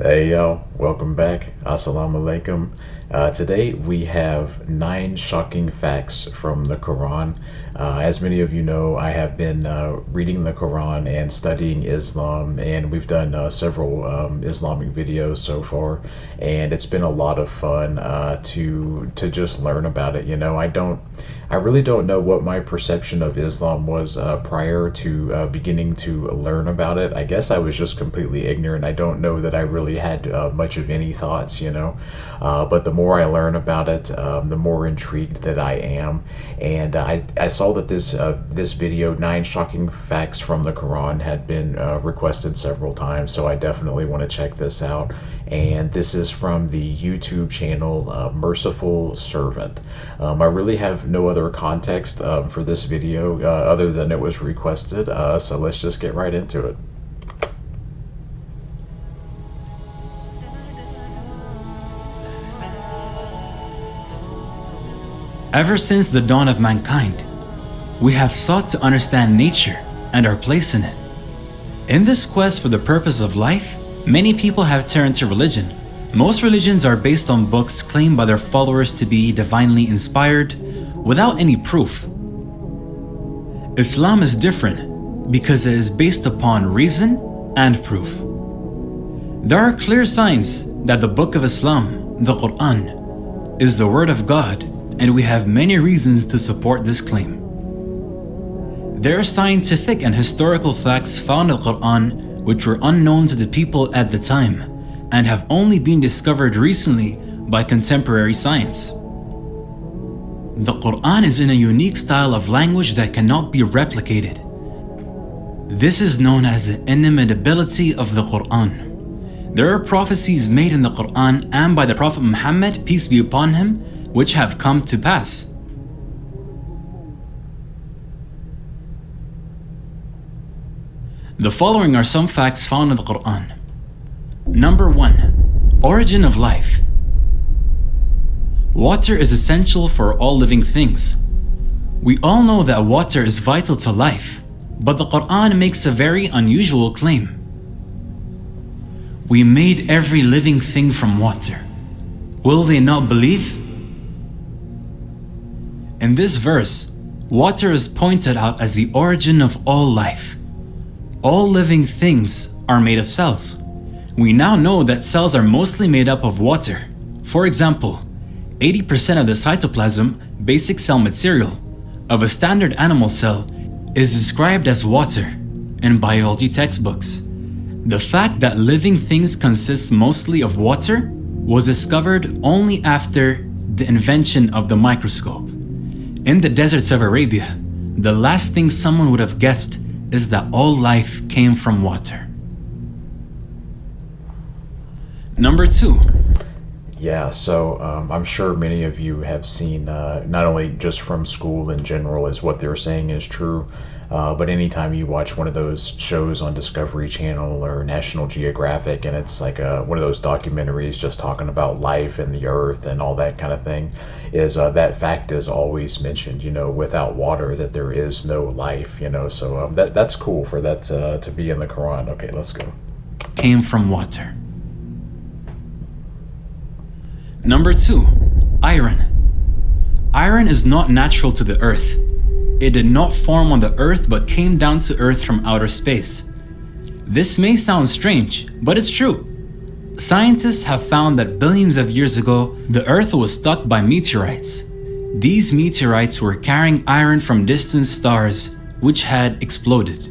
Hey yo, welcome back. Assalamu alaikum. Today we have 9 shocking facts from the Quran. As many of you know, I have been reading the Quran and studying Islam, and we've done several Islamic videos so far, and it's been a lot of fun to just learn about it. I really don't know what my perception of Islam was prior to beginning to learn about it. I guess I was just completely ignorant. I don't know that I really had much of any thoughts. But the more I learn about it, the more intrigued that I am. And I saw that this video, 9 shocking facts from the Quran, had been requested several times, so I definitely want to check this out. And this is from the YouTube channel Merciful Servant. I really have no other context for this video other than it was requested, so let's just get right into it. Ever since the dawn of mankind, we have sought to understand nature and our place in it. In this quest for the purpose of life, many people have turned to religion. Most religions are based on books claimed by their followers to be divinely inspired, without any proof. Islam is different because it is based upon reason and proof. There are clear signs that the Book of Islam, the Quran, is the Word of God, and we have many reasons to support this claim. There are scientific and historical facts found in the Quran which were unknown to the people at the time and have only been discovered recently by contemporary science. The Quran is in a unique style of language that cannot be replicated. This is known as the inimitability of the Quran. There are prophecies made in the Quran and by the Prophet Muhammad, peace be upon him, which have come to pass. The following are some facts found in the Quran. Number 1. Origin of life. Water is essential for all living things. We all know that water is vital to life, but the Quran makes a very unusual claim. We made every living thing from water. Will they not believe? In this verse, water is pointed out as the origin of all life. All living things are made of cells. We now know that cells are mostly made up of water. For example, 80% of the cytoplasm, basic cell material, of a standard animal cell is described as water in biology textbooks. The fact that living things consist mostly of water was discovered only after the invention of the microscope. In the deserts of Arabia, the last thing someone would have guessed is that all life came from water. Number 2. Yeah, so I'm sure many of you have seen, not only just from school in general, is what they're saying is true, but anytime you watch one of those shows on Discovery Channel or National Geographic, and it's like one of those documentaries just talking about life and the earth and all that kind of thing, is that fact is always mentioned, without water that there is no life, so that's cool for that to be in the Quran. Okay, let's go. Came from water. Number 2. Iron. Iron is not natural to the earth. It did not form on the earth but came down to earth from outer space. This may sound strange, but it's true. Scientists have found that billions of years ago, the earth was struck by meteorites. These meteorites were carrying iron from distant stars which had exploded.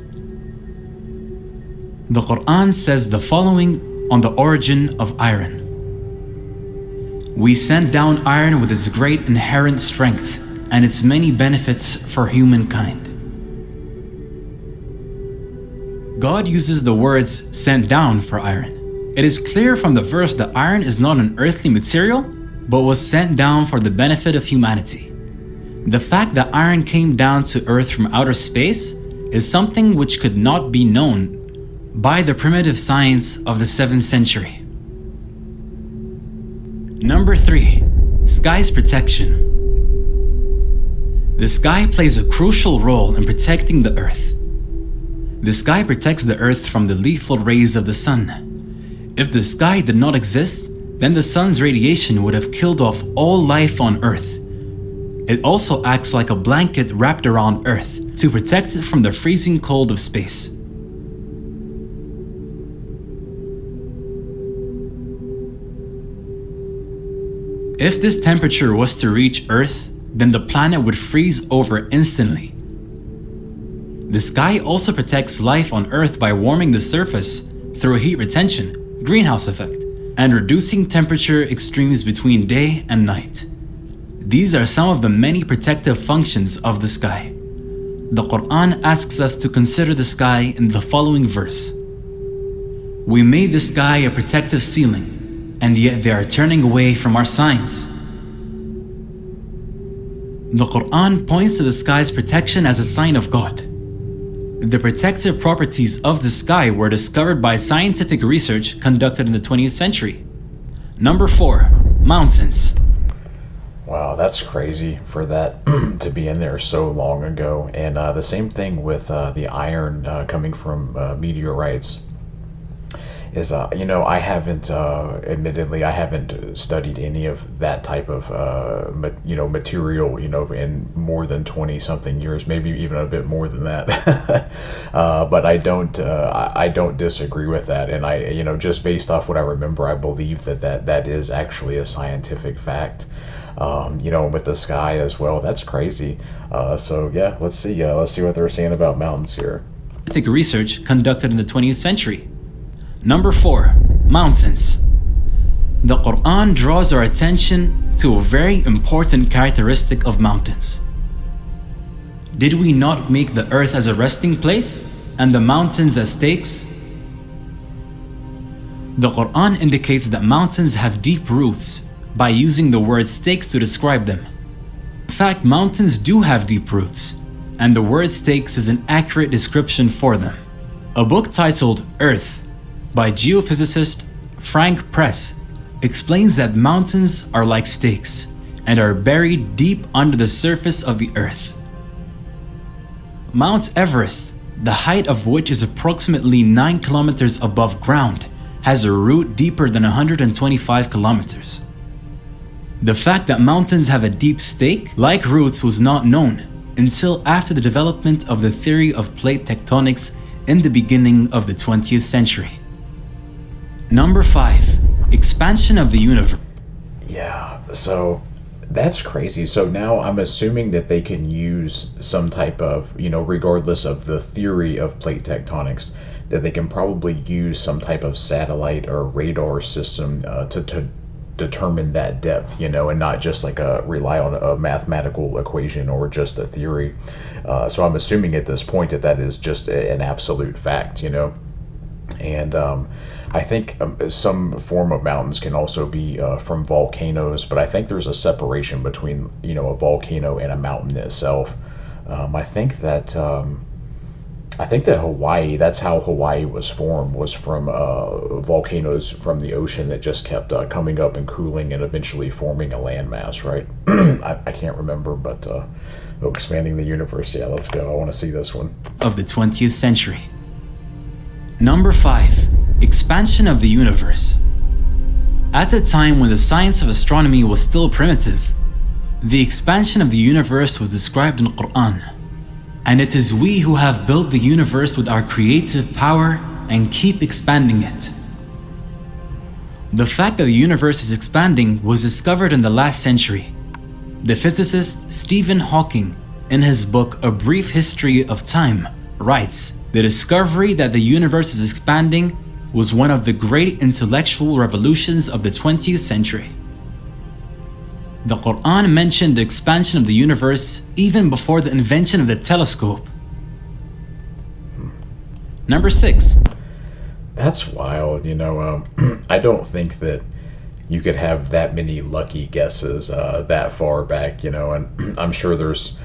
The Quran says the following on the origin of iron. We sent down iron with its great inherent strength and its many benefits for humankind. God uses the words sent down for iron. It is clear from the verse that iron is not an earthly material, but was sent down for the benefit of humanity. The fact that iron came down to earth from outer space is something which could not be known by the primitive science of the 7th century. Number 3. Sky's protection. The sky plays a crucial role in protecting the earth. The sky protects the earth from the lethal rays of the sun. If the sky did not exist, then the sun's radiation would have killed off all life on Earth. It also acts like a blanket wrapped around Earth to protect it from the freezing cold of space. If this temperature was to reach Earth, then the planet would freeze over instantly. The sky also protects life on Earth by warming the surface through heat retention, greenhouse effect, and reducing temperature extremes between day and night. These are some of the many protective functions of the sky. The Quran asks us to consider the sky in the following verse. We made the sky a protective ceiling, and yet they are turning away from our signs. The Quran points to the sky's protection as a sign of God. The protective properties of the sky were discovered by scientific research conducted in the 20th century. Number 4, mountains. Wow, that's crazy for that to be in there so long ago. And the same thing with the iron coming from meteorites. Is I haven't admittedly I haven't studied any of that type of material in more than 20 something years, maybe even a bit more than that. But I don't disagree with that, and I just based off what I remember, I believe that is actually a scientific fact. With the sky as well, that's crazy. So yeah, let's see what they're saying about mountains here. Scientific research conducted in the 20th century. Number 4, mountains. The Quran draws our attention to a very important characteristic of mountains. Did we not make the earth as a resting place and the mountains as stakes? The Quran indicates that mountains have deep roots by using the word stakes to describe them. In fact, mountains do have deep roots, and the word stakes is an accurate description for them. A book titled Earth by geophysicist Frank Press explains that mountains are like stakes and are buried deep under the surface of the earth. Mount Everest, the height of which is approximately 9 kilometers above ground, has a root deeper than 125 kilometers. The fact that mountains have a deep stake-like roots was not known until after the development of the theory of plate tectonics in the beginning of the 20th century. Number 5, expansion of the universe. Yeah, so that's crazy. So now I'm assuming that they can use some type of, regardless of the theory of plate tectonics, that they can probably use some type of satellite or radar system to determine that depth, and not just rely on a mathematical equation or just a theory. So I'm assuming at this point that is just an absolute fact, And I think some form of mountains can also be from volcanoes, but I think there's a separation between a volcano and a mountain itself. I think that Hawaii, that's how Hawaii was formed, was from volcanoes from the ocean that just kept coming up and cooling and eventually forming a landmass, right? I can't remember, but expanding the universe. Yeah, let's go. I want to see this one. Of the 20th century. Number 5, expansion of the universe. At the time when the science of astronomy was still primitive, the expansion of the universe was described in the Quran. And it is we who have built the universe with our creative power and keep expanding it. The fact that the universe is expanding was discovered in the last century. The physicist Stephen Hawking, in his book A Brief History of Time, writes, the discovery that the universe is expanding was one of the great intellectual revolutions of the 20th century. The Quran mentioned the expansion of the universe even before the invention of the telescope. Number 6. That's wild, I don't think that you could have that many lucky guesses that far back, and I'm sure there's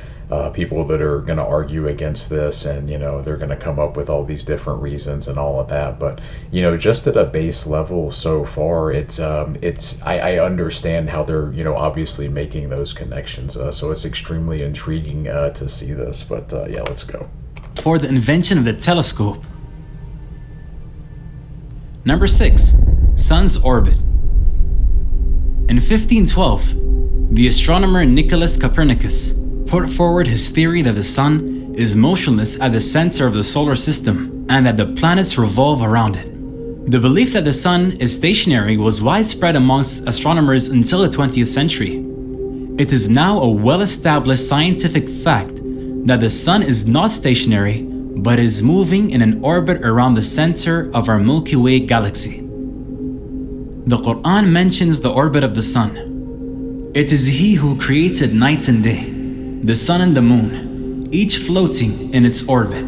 people that are going to argue against this, and they're going to come up with all these different reasons and all of that, but just at a base level so far, I understand how they're obviously making those connections, so it's extremely intriguing to see this, but yeah, let's go. For the invention of the telescope. Number 6. Sun's orbit. In 1512, the astronomer Nicholas Copernicus put forward his theory that the sun is motionless at the center of the solar system and that the planets revolve around it. The belief that the sun is stationary was widespread amongst astronomers until the 20th century. It is now a well-established scientific fact that the sun is not stationary but is moving in an orbit around the center of our Milky Way galaxy. The Quran mentions the orbit of the sun. It is He who created night and day, the sun and the moon, each floating in its orbit.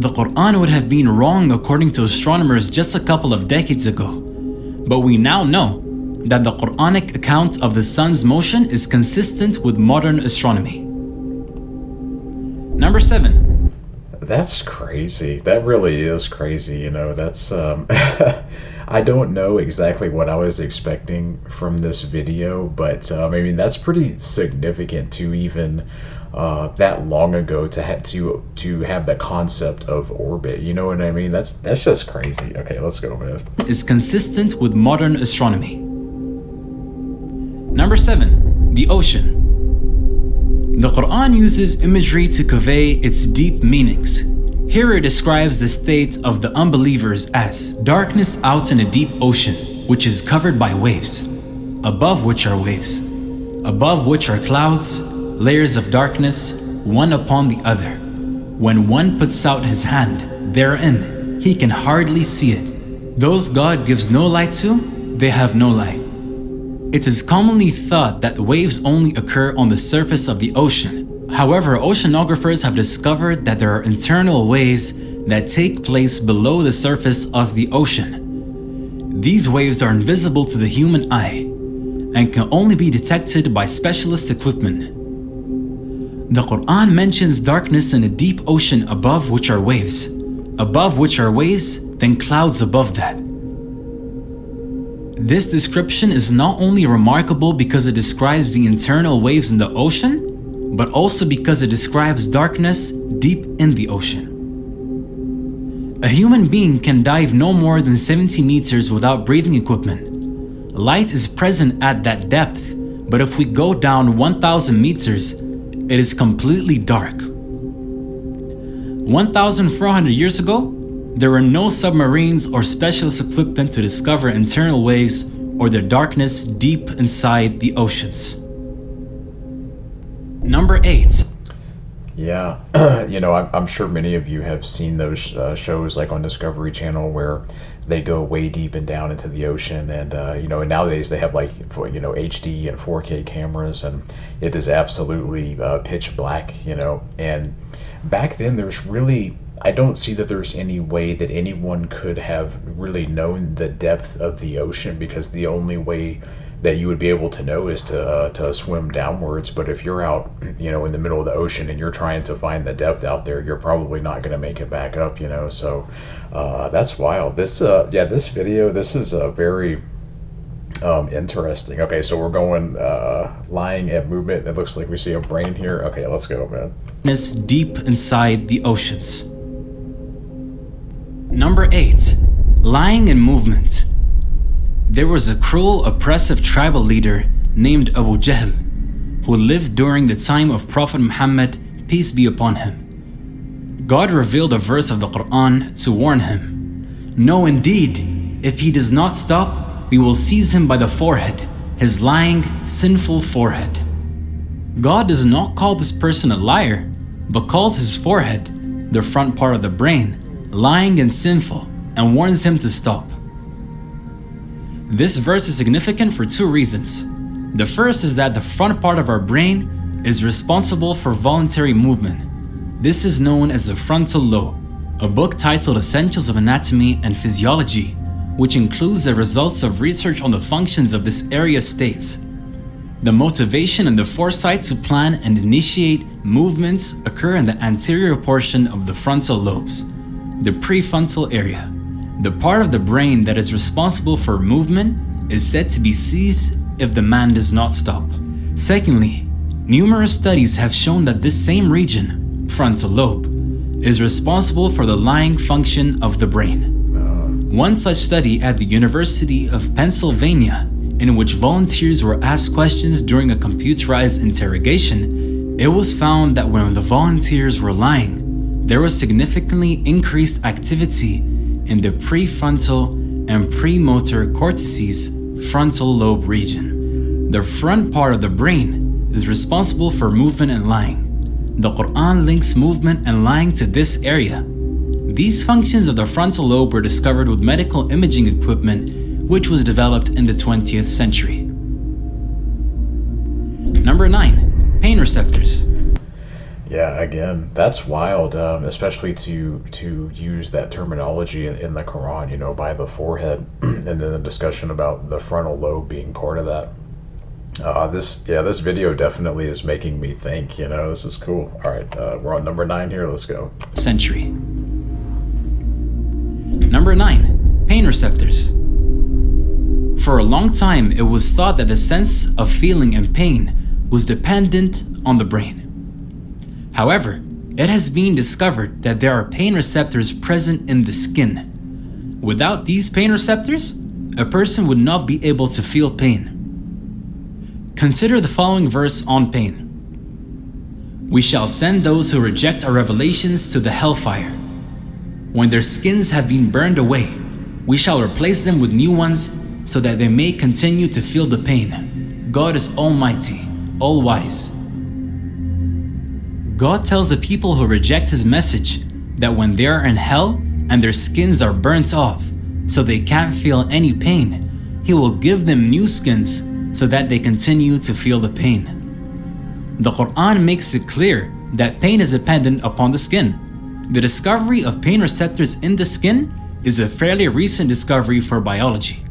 The Quran would have been wrong according to astronomers just a couple of decades ago, but we now know that the Quranic account of the sun's motion is consistent with modern astronomy. Number 7. That's crazy. That really is crazy. You know, that's I don't know exactly what I was expecting from this video, but I mean that's pretty significant to even that long ago to have the concept of orbit. You know what I mean? That's just crazy. Okay, let's go, man. Is consistent with modern astronomy. Number 7. The ocean. The Quran uses imagery to convey its deep meanings. Here it describes the state of the unbelievers as darkness out in a deep ocean, which is covered by waves, above which are waves, above which are clouds, layers of darkness, one upon the other. When one puts out his hand therein, he can hardly see it. Those God gives no light to, they have no light. It is commonly thought that waves only occur on the surface of the ocean. However, oceanographers have discovered that there are internal waves that take place below the surface of the ocean. These waves are invisible to the human eye and can only be detected by specialist equipment. The Quran mentions darkness in a deep ocean above which are waves, then clouds above that. This description is not only remarkable because it describes the internal waves in the ocean, but also because it describes darkness deep in the ocean. A human being can dive no more than 70 meters without breathing equipment. Light is present at that depth, but if we go down 1,000 meters, it is completely dark. 1,400 years ago, there were no submarines or specialist equipment to discover internal waves or the darkness deep inside the oceans. Number 8. Yeah, you know, I'm sure many of you have seen those shows like on Discovery Channel where they go way deep and down into the ocean, and you know, and nowadays they have like HD and 4K cameras, and it is absolutely pitch black, you know. And back then, I don't see that there's any way that anyone could have really known the depth of the ocean, because the only way that you would be able to know is to swim downwards. But if you're out, you know, in the middle of the ocean and you're trying to find the depth out there, you're probably not going to make it back up, you know. So that's wild. This video, this is very interesting. Okay, so we're going lying and movement. It looks like we see a brain here. Okay, let's go, man. Deep inside the oceans. Number 8. Lying and movement. There was a cruel, oppressive tribal leader named Abu Jahl, who lived during the time of Prophet Muhammad, peace be upon him. God revealed a verse of the Quran to warn him. No, indeed, if he does not stop, we will seize him by the forehead, his lying, sinful forehead. God does not call this person a liar, but calls his forehead, the front part of the brain, lying and sinful, and warns him to stop. This verse is significant for two reasons. The first is that the front part of our brain is responsible for voluntary movement. This is known as the frontal lobe. A book titled Essentials of Anatomy and Physiology, which includes the results of research on the functions of this area, states the motivation and the foresight to plan and initiate movements occur in the anterior portion of the frontal lobes, the prefrontal area. The part of the brain that is responsible for movement is said to be seized if the man does not stop. Secondly, numerous studies have shown that this same region, frontal lobe, is responsible for the lying function of the brain. One such study at the University of Pennsylvania, in which volunteers were asked questions during a computerized interrogation, it was found that when the volunteers were lying, there was significantly increased activity in the prefrontal and premotor cortices frontal lobe region. The front part of the brain is responsible for movement and lying. The Quran links movement and lying to this area. These functions of the frontal lobe were discovered with medical imaging equipment, which was developed in the 20th century. Number 9, pain receptors. Yeah, again, that's wild, especially to use that terminology in the Quran, you know, by the forehead, and then the discussion about the frontal lobe being part of that. This video definitely is making me think, you know, this is cool. All right, we're on number 9 here, let's go. Century. Number 9, pain receptors. For a long time, it was thought that the sense of feeling and pain was dependent on the brain. However, it has been discovered that there are pain receptors present in the skin. Without these pain receptors, a person would not be able to feel pain. Consider the following verse on pain. We shall send those who reject our revelations to the hellfire. When their skins have been burned away, we shall replace them with new ones so that they may continue to feel the pain. God is Almighty, All-Wise. God tells the people who reject His message that when they are in hell and their skins are burnt off so they can't feel any pain, He will give them new skins so that they continue to feel the pain. The Quran makes it clear that pain is dependent upon the skin. The discovery of pain receptors in the skin is a fairly recent discovery for biology.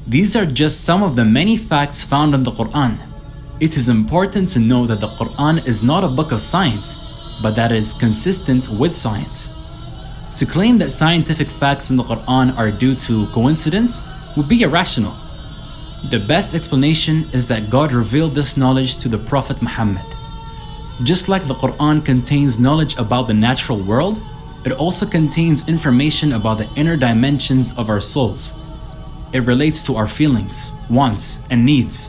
These are just some of the many facts found in the Quran. It is important to know that the Quran is not a book of science, but that it is consistent with science. To claim that scientific facts in the Quran are due to coincidence would be irrational. The best explanation is that God revealed this knowledge to the Prophet Muhammad. Just like the Quran contains knowledge about the natural world, it also contains information about the inner dimensions of our souls. It relates to our feelings, wants, and needs.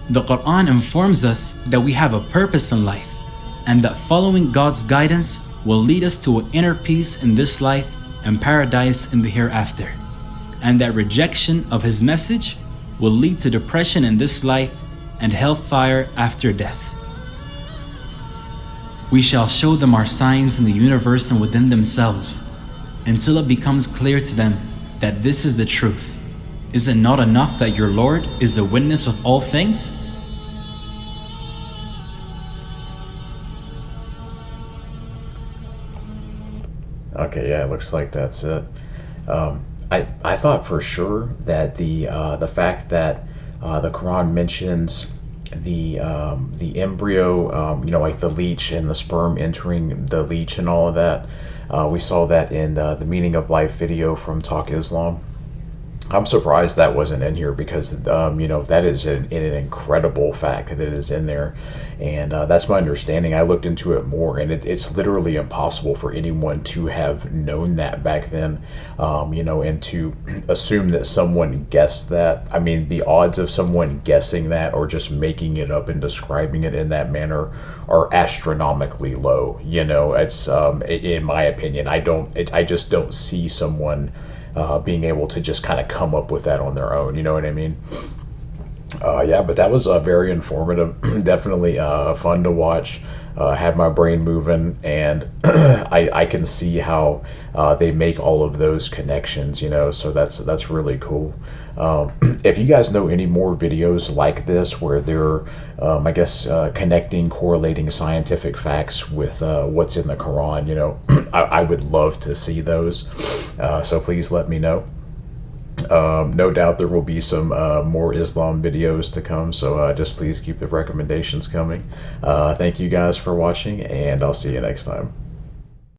The Quran informs us that we have a purpose in life, and that following God's guidance will lead us to an inner peace in this life and paradise in the hereafter, and that rejection of His message will lead to depression in this life and hellfire after death. We shall show them our signs in the universe and within themselves, until it becomes clear to them that this is the truth. Is it not enough that your Lord is the witness of all things? Okay, yeah, it looks like that's it. I thought for sure that the fact that the Quran mentions the embryo, you know, like the leech and the sperm entering the leech and all of that. We saw that in the Meaning of Life video from Talk Islam. I'm surprised that wasn't in here because, you know, that is an incredible fact that is in there. And that's my understanding. I looked into it more, and it's literally impossible for anyone to have known that back then, you know, and to assume that someone guessed that. I mean, the odds of someone guessing that or just making it up and describing it in that manner are astronomically low. You know, it's, in my opinion, I just don't see someone being able to just kind of come up with that on their own, you know what I mean? Yeah, but that was very informative, definitely fun to watch, had my brain moving, and I can see how they make all of those connections, you know, so that's really cool. If you guys know any more videos like this where they're, I guess, connecting, correlating scientific facts with what's in the Quran, you know, I would love to see those, so please let me know. No doubt there will be some more Islam videos to come, so just please keep the recommendations coming. Thank you guys for watching, and I'll see you next time.